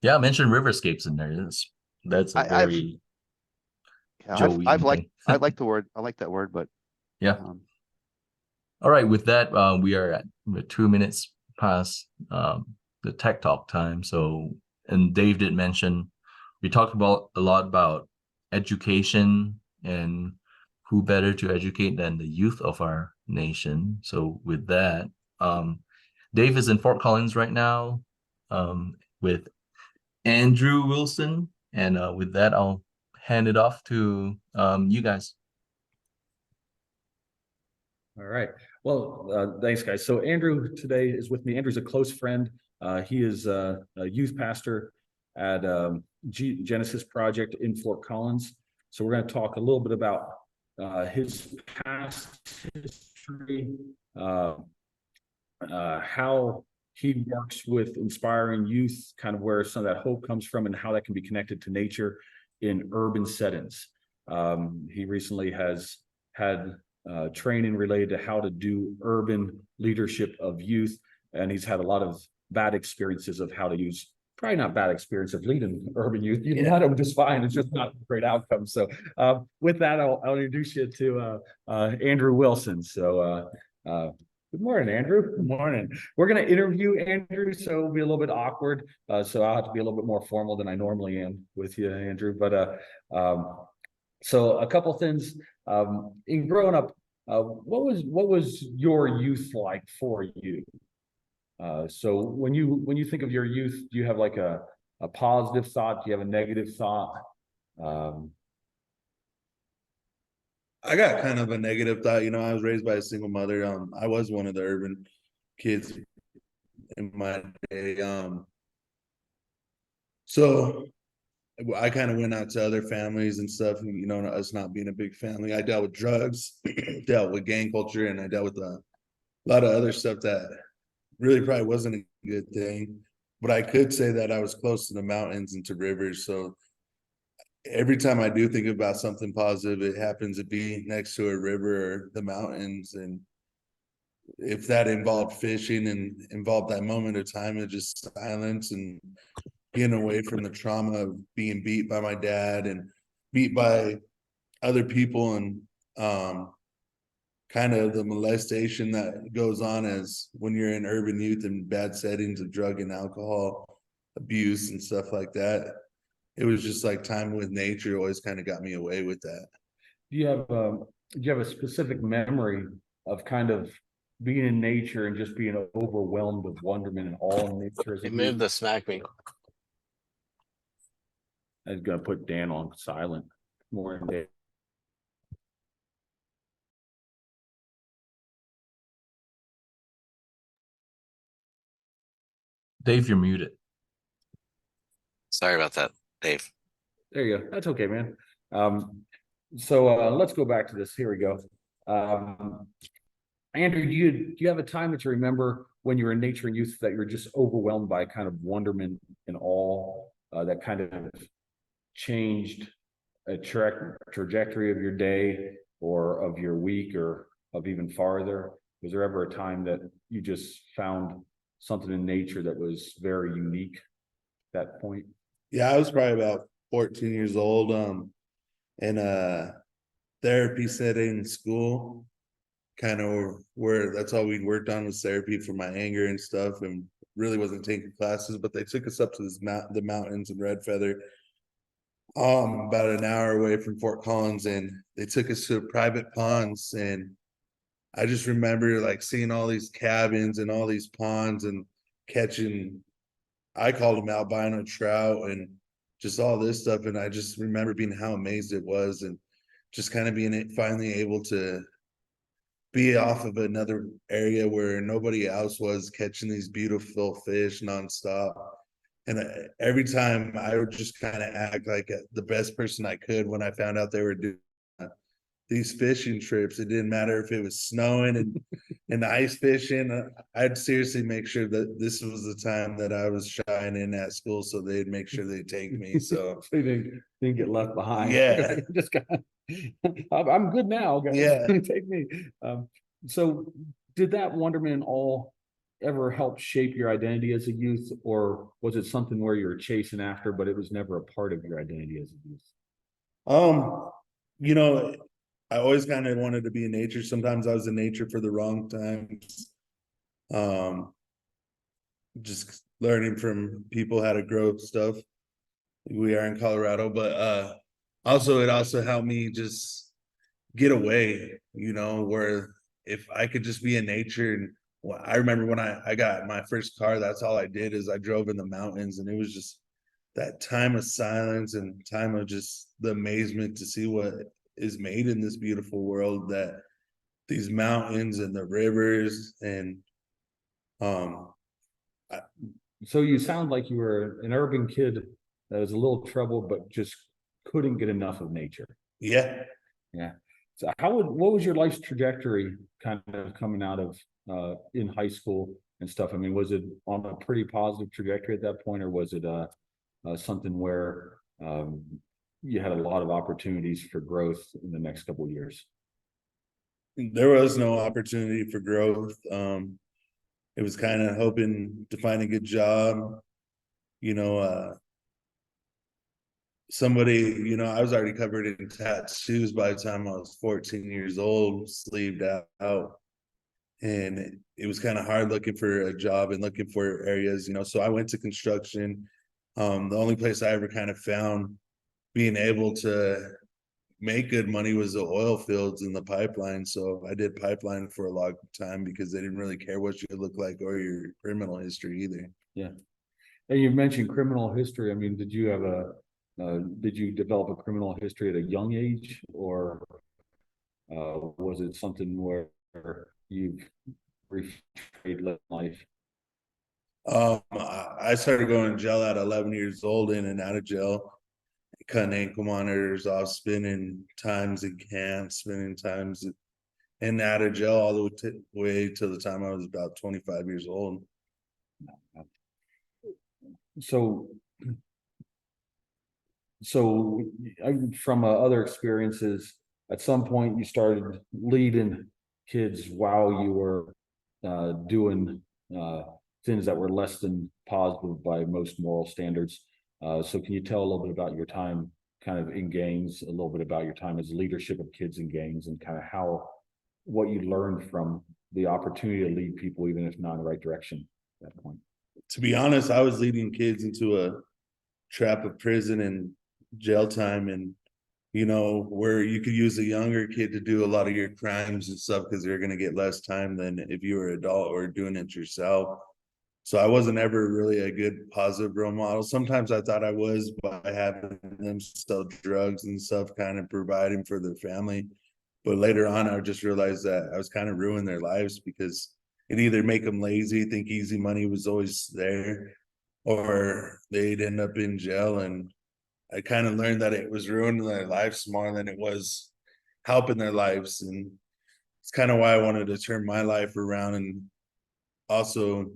Yeah, mention riverscapes in there. That's a I've very yeah, I've Joey liked thing. I like the word. I like that word, but Yeah. um, All right. With that, we are at 2 minutes past the tech talk time. So, and Dave did mention we talked about a lot about education and who better to educate than the youth of our nation. So, with that, um, Dave is in Fort Collins right now with Andrew Wilson. And with that, I'll hand it off to you guys. All right. Well, thanks, guys. So Andrew today is with me. Andrew's a close friend. He is a youth pastor at Genesis Project in Fort Collins. So we're going to talk a little bit about his past history, uh, how he works with inspiring youth, kind of where some of that hope comes from, and how that can be connected to nature in urban settings. He recently has had training related to how to do urban leadership of youth, and he's had a lot of bad experiences of how to use. Probably not bad experience of leading urban youth. You know them just fine. It's just not a great outcome. So, with that, I'll introduce you to Andrew Wilson. So, good morning, Andrew. Good morning. We're going to interview Andrew, so it'll be a little bit awkward. So I'll have to be a little bit more formal than I normally am with you, Andrew. But so a couple things. In growing up, what was your youth like for you? So when you think of your youth, do you have like a positive thought? Do you have a negative thought? Um, I got kind of a negative thought. I was raised by a single mother. I was one of the urban kids in my day. So I kind of went out to other families and stuff. And, us not being a big family, I dealt with drugs, dealt with gang culture, and I dealt with a lot of other stuff that really probably wasn't a good thing. But I could say that I was close to the mountains and to rivers. So every time I do think about something positive, it happens to be next to a river or the mountains. And if that involved fishing and involved that moment of time of just silence and getting away from the trauma of being beat by my dad and beat by other people and kind of the molestation that goes on as when you're in urban youth and bad settings of drug and alcohol abuse and stuff like that. It was just like time with nature always kind of got me away with that. Do you have a specific memory of kind of being in nature and just being overwhelmed with wonderment and awe in nature as a It moved youth? to smack me. I was gonna put Dan on silent more in day. Dave, you're muted. Sorry about that, Dave. There you go. That's okay, man. So let's go back to this. Here we go. Andrew, do you have a time that you remember when you were in nature and youth that you were just overwhelmed by kind of wonderment and awe that kind of changed a trajectory of your day or of your week or of even farther? Was there ever a time that you just found something in nature that was very unique at that point? Yeah, I was probably about 14 years old, in a therapy setting in school, kind of where that's all we worked on was therapy for my anger and stuff, and really wasn't taking classes, but they took us up to the mountains in Red Feather, about an hour away from Fort Collins, and they took us to private ponds. And I just remember like seeing all these cabins and all these ponds and catching, I called them albino trout and just all this stuff. And I just remember being how amazed it was and just kind of being finally able to be off of another area where nobody else was, catching these beautiful fish nonstop. And every time I would just kind of act like the best person I could when I found out they were doing these fishing trips. It didn't matter if it was snowing and ice fishing. I'd seriously make sure that this was the time that I was shining at school, so they'd make sure they take me. So So you didn't get left behind. Yeah. Just I'm good now, guys. Yeah. Take me. So did that wonderment and all ever help shape your identity as a youth, or was it something where you were chasing after, but it was never a part of your identity as a youth? You know, I always kind of wanted to be in nature. Sometimes I was in nature for the wrong times. Just learning from people how to grow stuff. We are in Colorado, but also it also helped me just get away, where if I could just be in nature. And well, I remember when I got my first car, that's all I did is I drove in the mountains, and it was just that time of silence and time of just the amazement to see what is made in this beautiful world, that these mountains and the rivers and um So you sound like you were an urban kid that was a little troubled, but just couldn't get enough of nature. yeah. Yeah. So what was your life's trajectory kind of coming out of in high school and stuff? I mean, was it on a pretty positive trajectory at that point, or was it something where you had a lot of opportunities for growth in the next couple of years? There was no opportunity for growth. It was kind of hoping to find a good job, you know, I was already covered in tattoos by the time I was 14 years old, sleeved out. And it was kind of hard looking for a job and looking for areas, so I went to construction. The only place I ever kind of found being able to make good money was the oil fields and the pipeline. So I did pipeline for a long time because they didn't really care what you look like or your criminal history either. Yeah. And you mentioned criminal history. I mean, did you develop a criminal history at a young age, or was it something where you've reframed life? I started going to jail at 11 years old, in and out of jail, cutting ankle monitors off, spending times in camp, spending times in and out of jail all the way to the time I was about 25 years old. So from other experiences, at some point you started leading kids while you were doing things that were less than positive by most moral standards. So can you tell a little bit about your time kind of in gangs, a little bit about your time as leadership of kids in gangs, and kind of what you learned from the opportunity to lead people, even if not in the right direction at that point? To be honest, I was leading kids into a trap of prison and jail time, and where you could use a younger kid to do a lot of your crimes and stuff because they're going to get less time than if you were an adult or doing it yourself. So I wasn't ever really a good positive role model. Sometimes I thought I was by having them sell drugs and stuff, kind of providing for their family. But later on, I just realized that I was kind of ruining their lives because it either make them lazy, think easy money was always there, or they'd end up in jail. And I kind of learned that it was ruining their lives more than it was helping their lives. And it's kind of why I wanted to turn my life around and also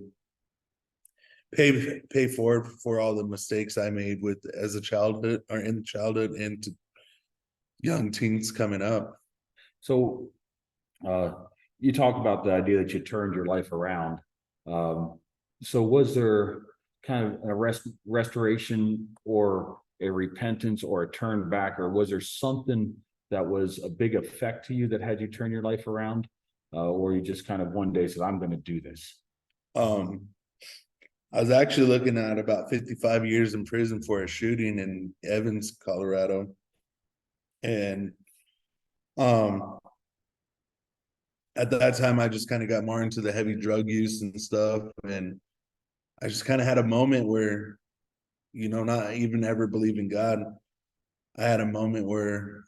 pay forward for all the mistakes I made as a childhood or in childhood and to young teens coming up. So you talk about the idea that you turned your life around. So was there kind of a restoration or a repentance or a turn back, or was there something that was a big effect to you that had you turn your life around? Or you just kind of one day said, I'm going to do this? I was actually looking at about 55 years in prison for a shooting in Evans, Colorado. And at that time, I just kind of got more into the heavy drug use and stuff. And I just kind of had a moment where, not even ever believing God, I had a moment where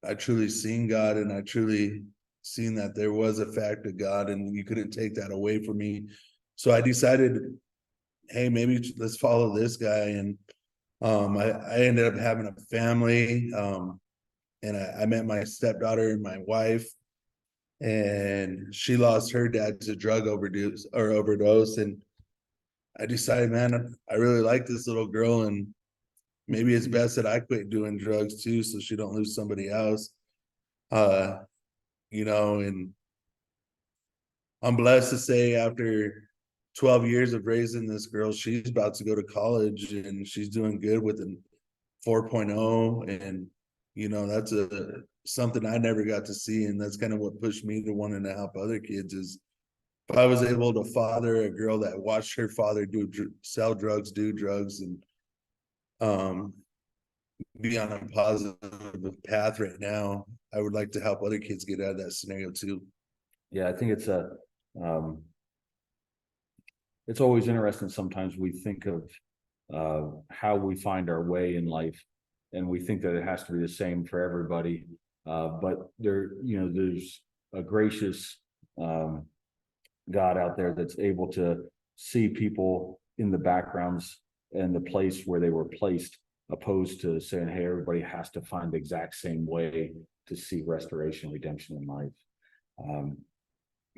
I truly seen God, and I truly seen that there was a fact of God, and you couldn't take that away from me. So I decided, hey, maybe let's follow this guy. And I ended up having a family, and I met my stepdaughter and my wife, and she lost her dad to drug overdose. And I decided, man, I really like this little girl, and maybe it's best that I quit doing drugs too, so she don't lose somebody else. And I'm blessed to say after 12 years of raising this girl. She's about to go to college and she's doing good with an 4.0. And, you know, that's something I never got to see. And that's kind of what pushed me to wanting to help other kids is if I was able to father a girl that watched her father sell drugs, do drugs, and be on a positive path right now, I would like to help other kids get out of that scenario too. Yeah, I think it's always interesting. Sometimes we think of how we find our way in life, and we think that it has to be the same for everybody. But there's a gracious God out there that's able to see people in the backgrounds and the place where they were placed, opposed to saying, hey, everybody has to find the exact same way to see restoration, redemption in life.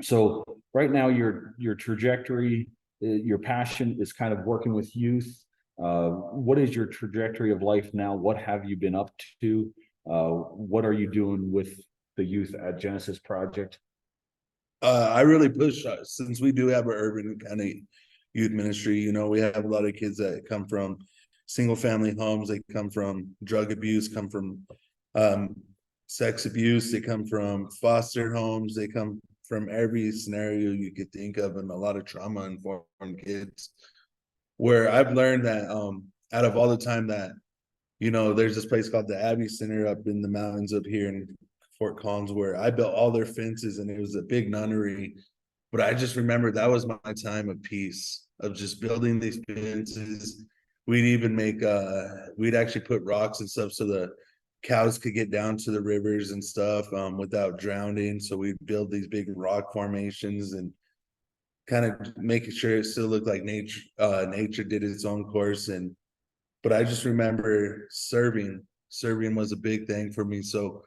So right now, your trajectory, your passion is kind of working with youth. What is your trajectory of life now? What have you been up to? What are you doing with the youth at Genesis Project? I really push since we do have an urban kind of youth ministry. You know, we have a lot of kids that come from single family homes. They come from drug abuse, come from sex abuse. They come from foster homes. They come from every scenario you could think of, and a lot of trauma informed kids. Where I've learned that out of all the time that, you know, there's this place called the Abbey Center up in the mountains up here in Fort Collins where I built all their fences and it was a big nunnery. But I just remember that was my time of peace of just building these fences. We'd even make we'd actually put rocks and stuff so the cows could get down to the rivers and stuff without drowning. So we'd build these big rock formations and kind of making sure it still looked like nature did its own course. And but I just remember serving was a big thing for me. So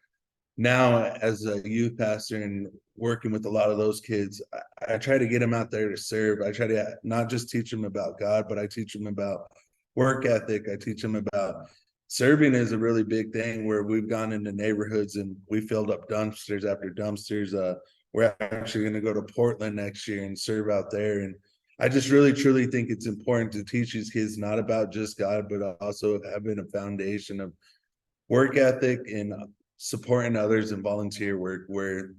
now as a youth pastor and working with a lot of those kids, I try to get them out there to serve. I try to not just teach them about God, but I teach them about work ethic. I teach them about serving is a really big thing where we've gone into neighborhoods and we filled up dumpsters after dumpsters. We're actually going to go to Portland next year and serve out there. And I just really, truly think it's important to teach these kids not about just God, but also having a foundation of work ethic and supporting others and volunteer work, where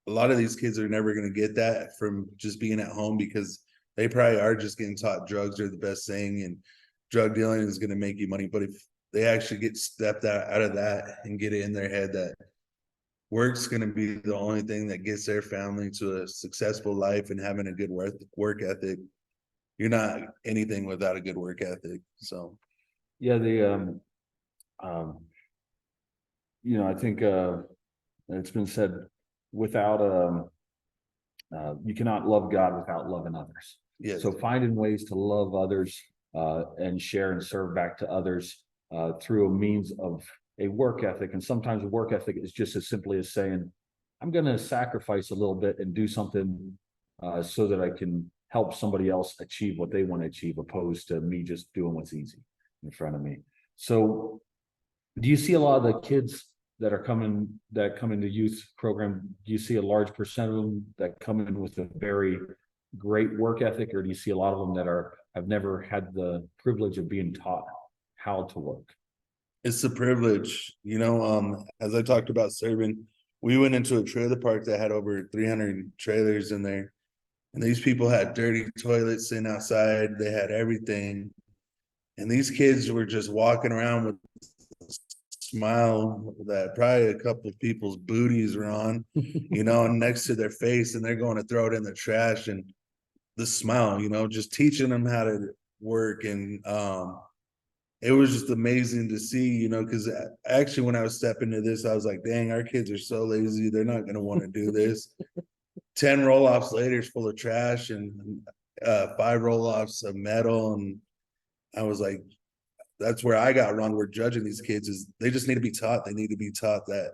a lot of these kids are never going to get that from just being at home because they probably are just getting taught drugs are the best thing and drug dealing is going to make you money. But if they actually get stepped out of that and get it in their head that work's going to be the only thing that gets their family to a successful life and having a good work ethic, you're not anything without a good work ethic. So Yeah, I think it's been said, without you cannot love God without loving others. yes. So finding ways to love others and share and serve back to others through a means of a work ethic. And sometimes a work ethic is just as simply as saying, I'm going to sacrifice a little bit and do something so that I can help somebody else achieve what they want to achieve, opposed to me just doing what's easy in front of me. So do you see a lot of the kids that come into youth program? Do you see a large percent of them that come in with a very great work ethic, or do you see a lot of them that have never had the privilege of being taught how to work? It's a privilege, as I talked about serving, we went into a trailer park that had over 300 trailers in there. And these people had dirty toilets sitting outside. They had everything. And these kids were just walking around with a smile that probably a couple of people's booties were on, next to their face, and they're going to throw it in the trash. And the smile, just teaching them how to work. And it was just amazing to see, because actually when I was stepping into this, I was like, dang, our kids are so lazy. They're not going to want to do this. 10 roll-offs later is full of trash and 5 roll-offs of metal. And I was like, that's where I got wrong. We're judging these kids is they just need to be taught. They need to be taught that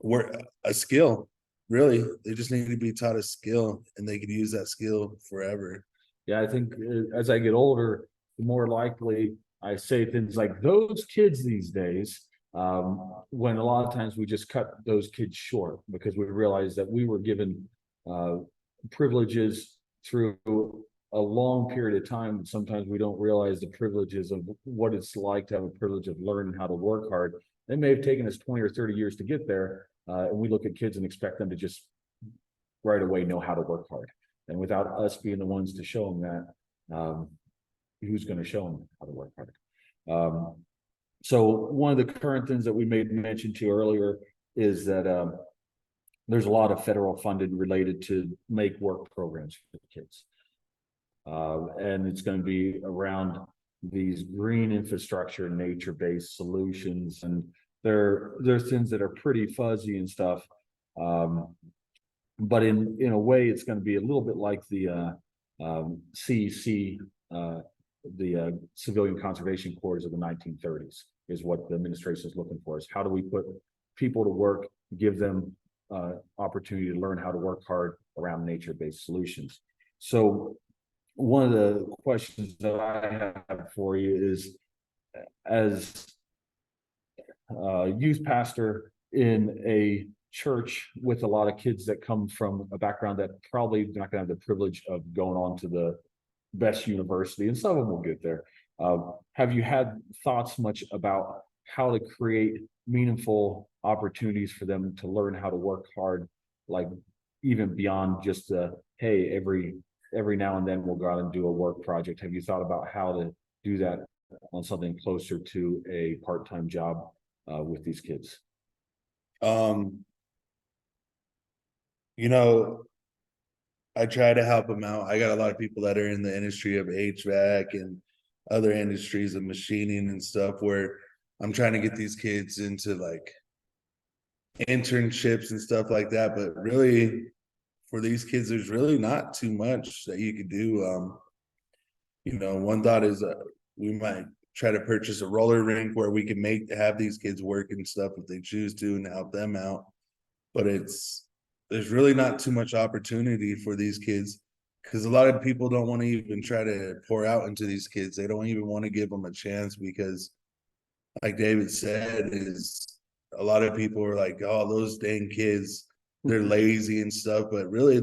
we're a skill. Really, they just need to be taught a skill and they could use that skill forever. Yeah, I think as I get older, the more likely I say things like those kids these days, when a lot of times we just cut those kids short because we realized that we were given privileges through a long period of time. Sometimes we don't realize the privileges of what it's like to have a privilege of learning how to work hard. It may have taken us 20 or 30 years to get there. And we look at kids and expect them to just right away know how to work hard. And without us being the ones to show them that, who's going to show them how to work hard? So one of the current things that we made mention to earlier is that there's a lot of federal funding related to make work programs for the kids. And it's going to be around these green infrastructure, nature-based solutions, and there's things that are pretty fuzzy and stuff. But in a way, it's going to be a little bit like the CEC, the Civilian Conservation Corps of the 1930s, is what the administration is looking for. Is how do we put people to work, give them opportunity to learn how to work hard around nature-based solutions. So one of the questions that I have for you is, as a youth pastor in a church with a lot of kids that come from a background that probably not going to have the privilege of going on to the best university, and some of them will get there. Have you had thoughts much about how to create meaningful opportunities for them to learn how to work hard, like even beyond just the, hey, every now and then we'll go out and do a work project? Have you thought about how to do that on something closer to a part-time job with these kids? You know, I try to help them out. I got a lot of people that are in the industry of HVAC and other industries of machining and stuff, where I'm trying to get these kids into like internships and stuff like that. But really, for these kids, there's really not too much that you could do. You know, one thought is we might try to purchase a roller rink where we can have these kids work and stuff if they choose to, and help them out. But there's really not too much opportunity for these kids, because a lot of people don't want to even try to pour out into these kids. They don't even want to give them a chance, because like David said, is a lot of people are like, oh, those dang kids, they're lazy and stuff. But really,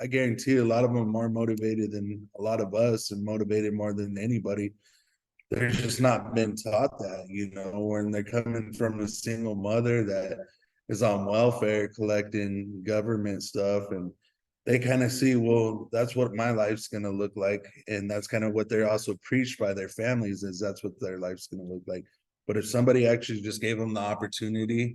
I guarantee a lot of them are more motivated than a lot of us, and motivated more than anybody. They're just not been taught that, you know, when they're coming from a single mother that is on welfare collecting government stuff, and they kind of see, well, that's what my life's going to look like. And that's kind of what they're also preached by their families, is that's what their life's going to look like. But if somebody actually just gave them the opportunity,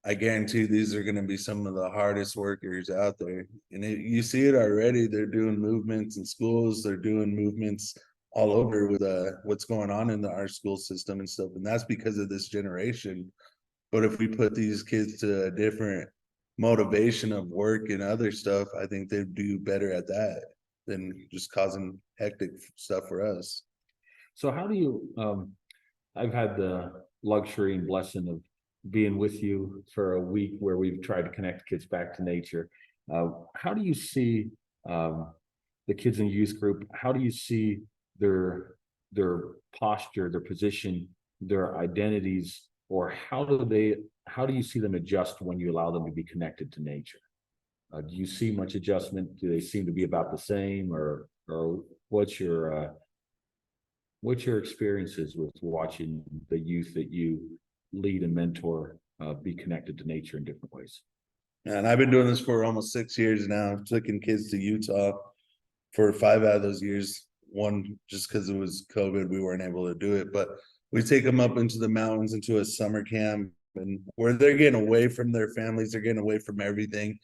I guarantee these are going to be some of the hardest workers out there. And you see it already. They're doing movements in schools. They're doing movements all over with what's going on in our school system and stuff. And that's because of this generation. But if we put these kids to a different motivation of work and other stuff, I think they'd do better at that than just causing hectic stuff for us. So how do you, I've had the luxury and blessing of being with you for a week where we've tried to connect kids back to nature. How do you see the kids in youth group? How do you see their posture, their position, their identities, or how do you see them adjust when you allow them to be connected to nature? Do you see much adjustment? Do they seem to be about the same, or what's your experiences with watching the youth that you lead and mentor be connected to nature in different ways? And I've been doing this for almost 6 years now. I've taken kids to Utah for 5 out of those years. One, just because it was COVID, we weren't able to do it, but we take them up into the mountains, into a summer camp, and where they're getting away from their families, they're getting away from everything,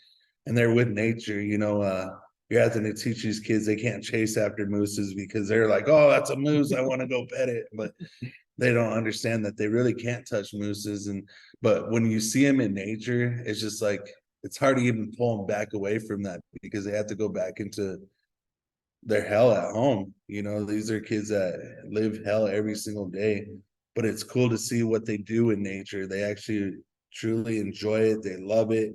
and they're with nature. You know, you're having to teach these kids they can't chase after mooses, because they're like, oh, that's a moose, I want to go pet it. But they don't understand that they really can't touch mooses. But when you see them in nature, it's just like, it's hard to even pull them back away from that, because they have to go back into their hell at home. You know, these are kids that live hell every single day, but it's cool to see what they do in nature. They actually truly enjoy it. They love it.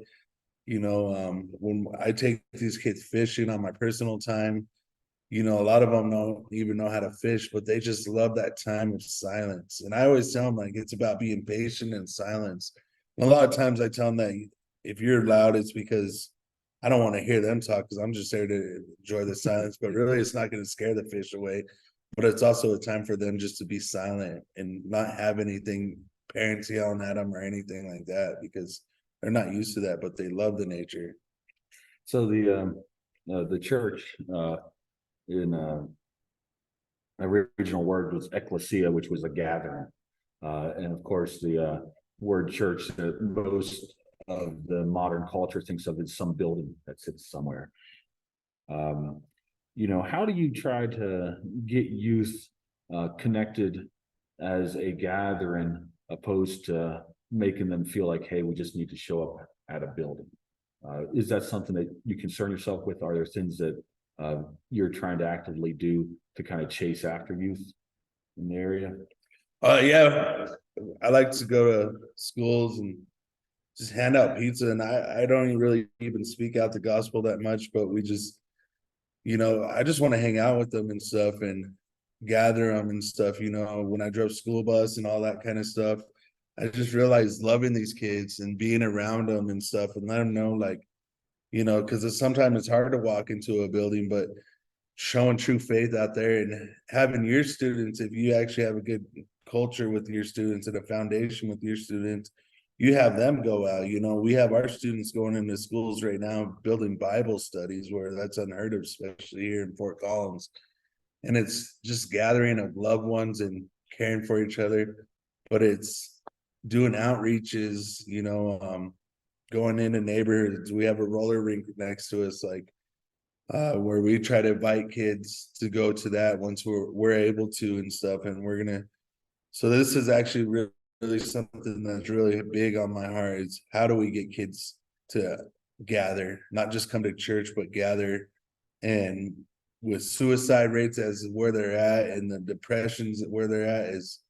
You know, when I take these kids fishing on my personal time, you know, a lot of them don't even know how to fish, but they just love that time of silence. And I always tell them, like, it's about being patient and silence. And a lot of times I tell them that if you're loud, it's because I don't want to hear them talk because I'm just there to enjoy the silence, but really it's not going to scare the fish away. But it's also a time for them just to be silent and not have anything, parents yelling at them or anything like that, because they're not used to that, but they love the nature. So the church in original word was ecclesia, which was a gathering. And of course, the word church that most of the modern culture thinks of as some building that sits somewhere. You know, how do you try to get youth connected as a gathering opposed to making them feel like, hey, we just need to show up at a building? Is that something that you concern yourself with? Are there things that you're trying to actively do to kind of chase after youth in the area? Yeah, I like to go to schools and just hand out pizza, and I don't even really even speak out the gospel that much, but we just, I just want to hang out with them and stuff and gather them and stuff. When I drove school bus and all that kind of stuff, I just realized loving these kids and being around them and stuff and let them know, like, because sometimes it's hard to walk into a building, but showing true faith out there and having your students, if you actually have a good culture with your students and a foundation with your students, you have them go out. We have our students going into schools right now building Bible studies where that's unheard of, especially here in Fort Collins. And it's just gathering of loved ones and caring for each other, but it's doing outreaches, going into neighborhoods. We have a roller rink next to us, like where we try to invite kids to go to that once we're able to and stuff. And so this is actually really something that's really big on my heart, is how do we get kids to gather, not just come to church, but gather. And with suicide rates as where they're at and the depressions where they're at, is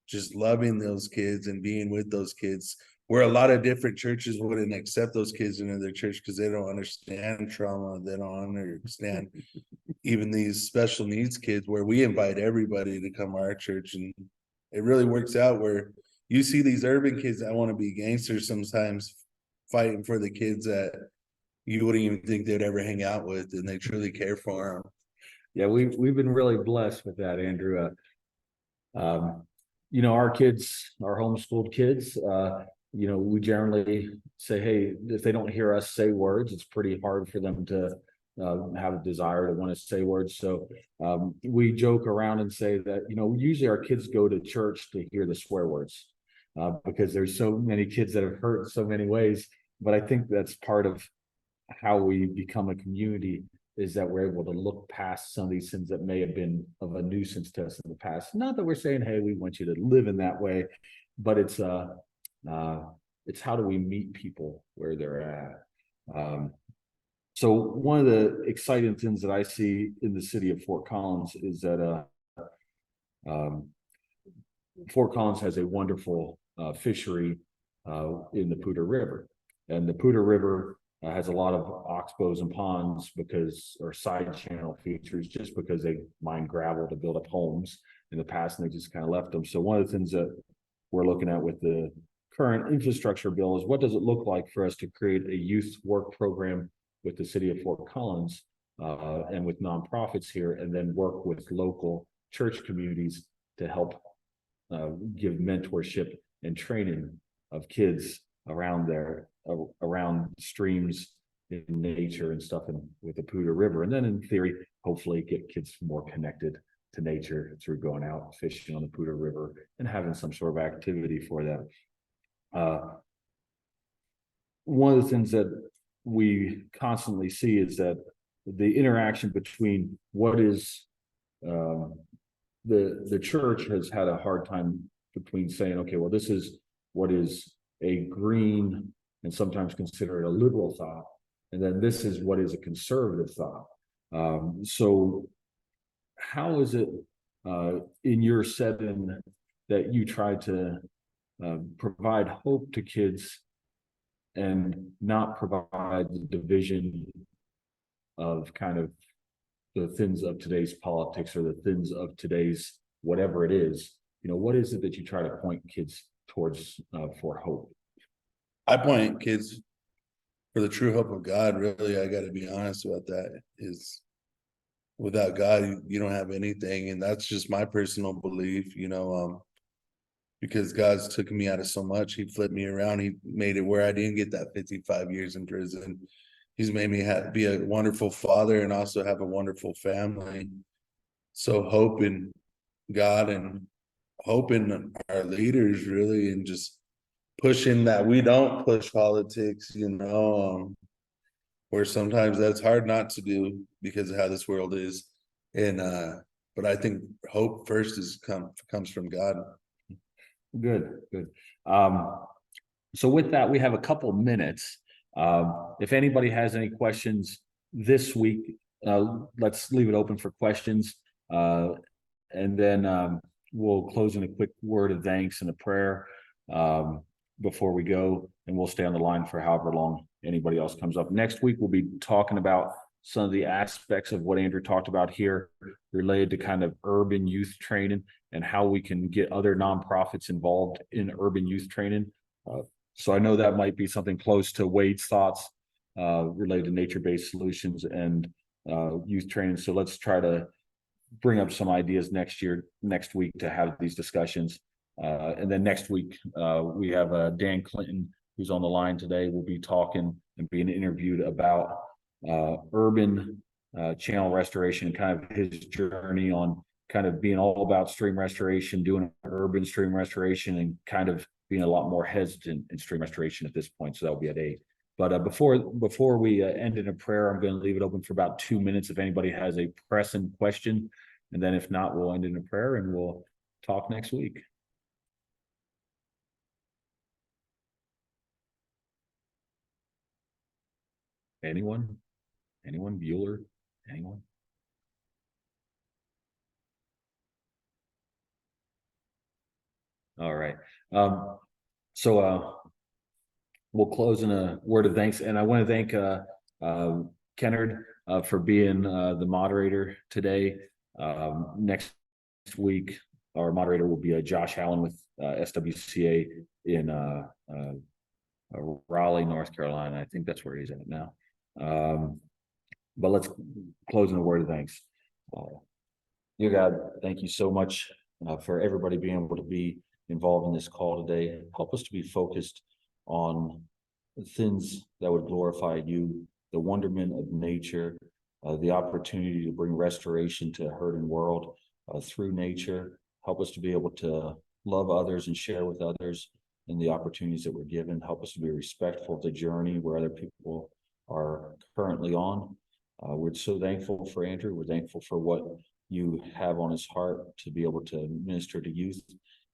just loving those kids and being with those kids, where a lot of different churches wouldn't accept those kids into their church because they don't understand trauma, they don't understand even these special needs kids, where we invite everybody to come to our church. And it really works out where you see these urban kids that want to be gangsters sometimes fighting for the kids that you wouldn't even think they'd ever hang out with, and they truly care for them. Yeah, we've been really blessed with that, Andrew. Our kids, our homeschooled kids, we generally say, hey, if they don't hear us say words, it's pretty hard for them to have a desire to want to say words. So we joke around and say that, usually our kids go to church to hear the swear words because there's so many kids that have hurt so many ways. But I think that's part of how we become a community, is that we're able to look past some of these things that may have been of a nuisance to us in the past. Not that we're saying, hey, we want you to live in that way, but it's how do we meet people where they're at. So one of the exciting things that I see in the city of Fort Collins is that Fort Collins has a wonderful fishery in the Poudre River, and the Poudre River has a lot of oxbows and ponds or side channel features, just because they mine gravel to build up homes in the past, and they just kind of left them. So one of the things that we're looking at with the current infrastructure bill is, what does it look like for us to create a youth work program with the city of Fort Collins and with nonprofits here, and then work with local church communities to help give mentorship and training of kids around streams in nature and stuff, and with the Poudre River. And then in theory, hopefully get kids more connected to nature through going out fishing on the Poudre River and having some sort of activity for them. One of the things that we constantly see is that the interaction between what is the church has had a hard time between saying, okay, well, this is what is a green and sometimes considered a liberal thought, and then this is what is a conservative thought. So how is it in your setting that you try to provide hope to kids and not provide the division of kind of the things of today's politics or the things of today's whatever it is? What is it that you try to point kids towards for hope? I point kids for the true hope of God, really, I gotta be honest about that, is without God, you don't have anything, and that's just my personal belief, because God's took me out of so much. He flipped me around. He made it where I didn't get that 55 years in prison. He's made me be a wonderful father and also have a wonderful family. So hope in God and hope in our leaders, really, and just pushing that we don't push politics, where sometimes that's hard not to do because of how this world is. And but I think hope first comes from God. Good, good. So with that, we have a couple minutes. If anybody has any questions this week, let's leave it open for questions. And then we'll close in a quick word of thanks and a prayer before we go, and we'll stay on the line for however long anybody else comes up. Next week, we'll be talking about some of the aspects of what Andrew talked about here related to kind of urban youth training and how we can get other nonprofits involved in urban youth training. So I know that might be something close to Wade's thoughts related to nature-based solutions and youth training. So let's try to bring up some ideas next week to have these discussions. And then next week, we have Dan Clinton, who's on the line today. We'll be talking and being interviewed about urban channel restoration and kind of his journey on kind of being all about stream restoration, doing urban stream restoration, and kind of being a lot more hesitant in stream restoration at this point. So that'll be at 8. But before we end in a prayer, I'm going to leave it open for about 2 minutes if anybody has a pressing question. And then if not, we'll end in a prayer and we'll talk next week. Anyone? Bueller? Anyone? All right. So we'll close in a word of thanks. And I want to thank Kennard for being the moderator today. Next week, our moderator will be Josh Allen with SWCA in Raleigh, North Carolina. I think that's where he's at now. But let's close in a word of thanks. Dear God, thank you so much for everybody being able to be involved in this call today. Help us to be focused on things that would glorify you, the wonderment of nature, the opportunity to bring restoration to a hurting world through nature. Help us to be able to love others and share with others in the opportunities that we're given. Help us to be respectful of the journey where other people are currently on. We're so thankful for Andrew. We're thankful for what you have on his heart to be able to minister to youth,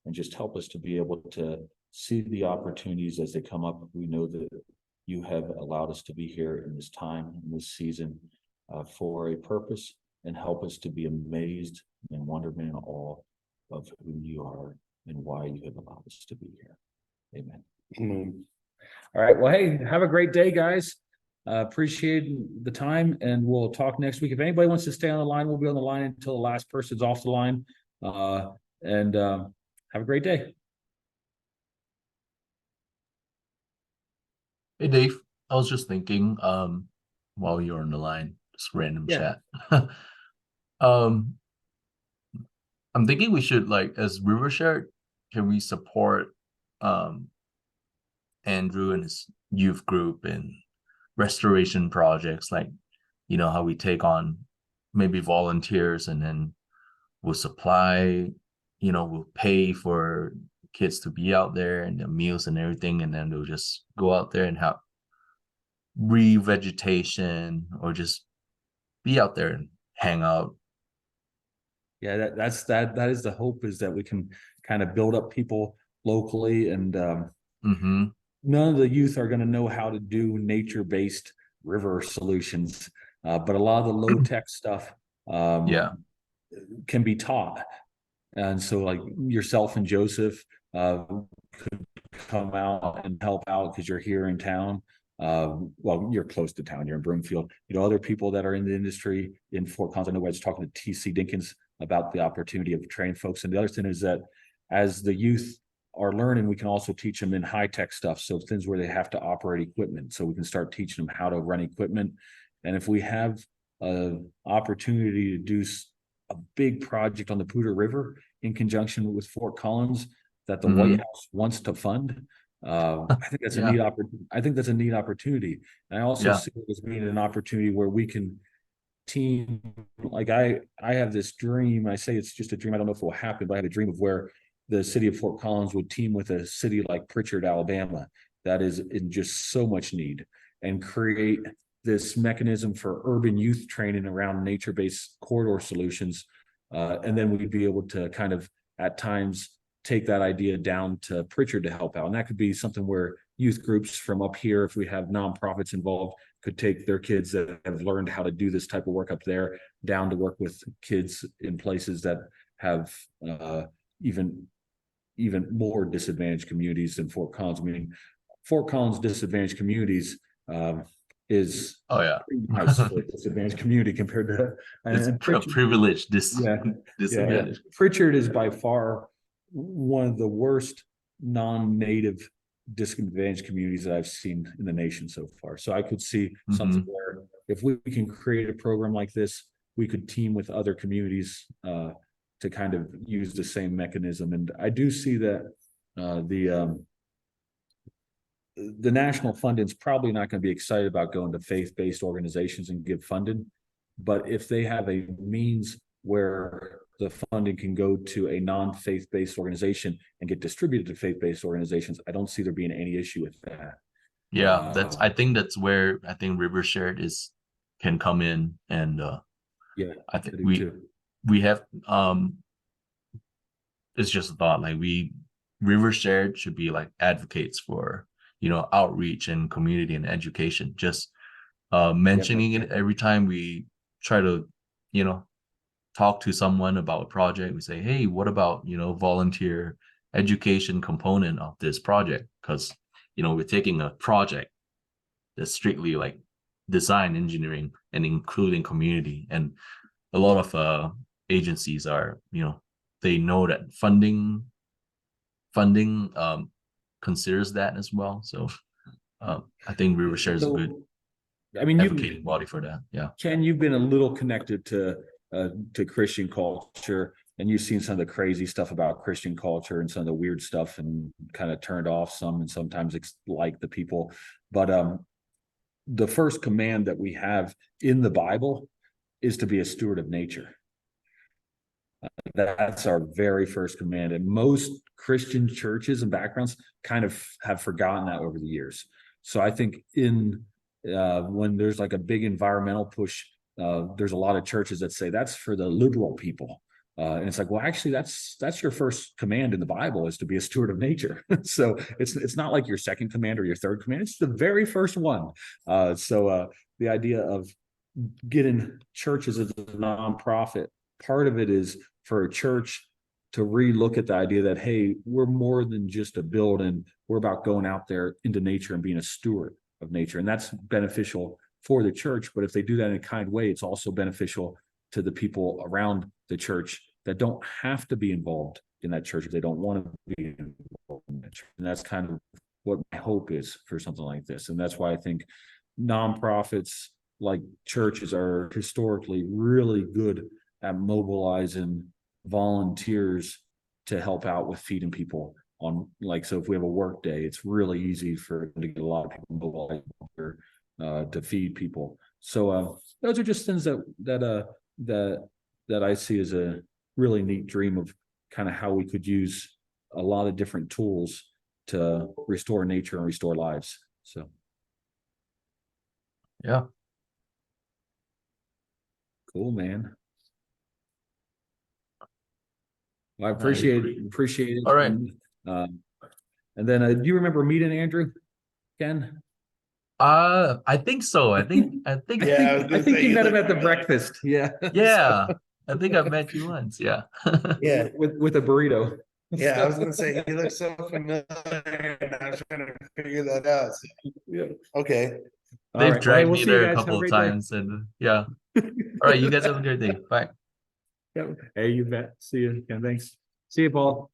and just help us to be able to see the opportunities as they come up. We know that you have allowed us to be here in this time, in this season, for a purpose, and help us to be amazed and wonderment and awe of who you are and why you have allowed us to be here. Amen. All right. Well, hey, have a great day, guys. Appreciate the time, and we'll talk next week. If anybody wants to stay on the line, we'll be on the line until the last person's off the line. Have a great day. Hey Dave, I was just thinking, while you're on the line, just random chat. I'm thinking we should, like, as Rivershare, can we support Andrew and his youth group and restoration projects, like, how we take on maybe volunteers and then we'll supply, we'll pay for kids to be out there and the meals and everything, and then they'll just go out there and have revegetation or just be out there and hang out. Yeah, that is the hope, is that we can kind of build up people locally, and none of the youth are going to know how to do nature-based river solutions, but a lot of the low-tech stuff can be taught. And so, like, yourself and Joseph could come out and help out because you're here in town. Well, you're close to town, you're in Broomfield. Other people that are in the industry in Fort Collins. I know I was talking to TC Dinkins about the opportunity of training folks. And the other thing is that as the youth are learning, we can also teach them in high tech stuff. So things where they have to operate equipment. So we can start teaching them how to run equipment. And if we have a opportunity to do a big project on the Poudre River in conjunction with Fort Collins that the White House wants to fund, I think that's a Yeah. neat opportunity. I think that's a neat opportunity. And I also Yeah. see it as being an opportunity where we can team, like I have this dream. I say it's just a dream. I don't know if it will happen, but I have a dream of where the city of Fort Collins would team with a city like Pritchard, Alabama, that is in just so much need, and create this mechanism for urban youth training around nature-based corridor solutions. And then we'd be able to kind of at times take that idea down to Pritchard to help out. And that could be something where youth groups from up here, if we have nonprofits involved, could take their kids that have learned how to do this type of work up there down to work with kids in places that have even more disadvantaged communities than Fort Collins. Meaning Fort Collins disadvantaged communities is Oh yeah. nice for a disadvantaged community compared to It's a Pritchard, privileged yeah, disadvantage. Pritchard is by far one of the worst non-native disadvantaged communities that I've seen in the nation so far. So I could see something where if we can create a program like this, we could team with other communities to kind of use the same mechanism. And I do see that the national funding is probably not going to be excited about going to faith-based organizations and give funding. But if they have a means where the funding can go to a non-faith-based organization and get distributed to faith-based organizations, I don't see there being any issue with that. Yeah, I think that's where I think River Shared can come in, and yeah, I think do too. we have it's just a thought, like River Shared should be like advocates for, you know, outreach and community and education. Just mentioning it every time we try to, you know, talk to someone about a project. We say, hey, what about, you know, volunteer education component of this project? Because, you know, we're taking a project that's strictly like design engineering and including community, and a lot of agencies are, you know, they know that funding considers that as well. So I think River Share is a good advocating body for that. Yeah. Ken, you've been a little connected to Christian culture, and you've seen some of the crazy stuff about Christian culture and some of the weird stuff, and kind of turned off some, and sometimes like the people. But the first command that we have in the Bible is to be a steward of nature. That's our very first command, and most Christian churches and backgrounds kind of have forgotten that over the years. So I think when there's like a big environmental push, there's a lot of churches that say that's for the liberal people, and it's like, well, actually, that's your first command in the Bible, is to be a steward of nature. So it's not like your second command or your third command; it's the very first one. So the idea of getting churches as a nonprofit, part of it is for a church to relook at the idea that, hey, we're more than just a building. We're about going out there into nature and being a steward of nature. And that's beneficial for the church. But if they do that in a kind way, it's also beneficial to the people around the church that don't have to be involved in that church if they don't want to be involved in that church. And that's kind of what my hope is for something like this. And that's why I think nonprofits like churches are historically really good at mobilizing volunteers to help out with feeding people on, like, so if we have a work day, it's really easy to get a lot of people mobilized to feed people. So those are just things that I see as a really neat dream of kind of how we could use a lot of different tools to restore nature and restore lives. So yeah, cool, man. Well, I appreciate it. All right. And then do you remember meeting Andrew, Ken? I think so. I think Yeah, I was I gonna think say, you you met him look at the familiar. breakfast. Yeah. yeah. I think I've met you once. Yeah. Yeah, with a burrito. yeah, I was gonna say, he looks so familiar, and I was trying to figure that out. So, Yeah. okay. All They've right. dragged We'll me see you there a guys. Have couple of great day. times, and yeah. All right, you guys have a great day. Bye. Yeah. Hey, you bet. See you. Yeah, thanks. See you, Paul.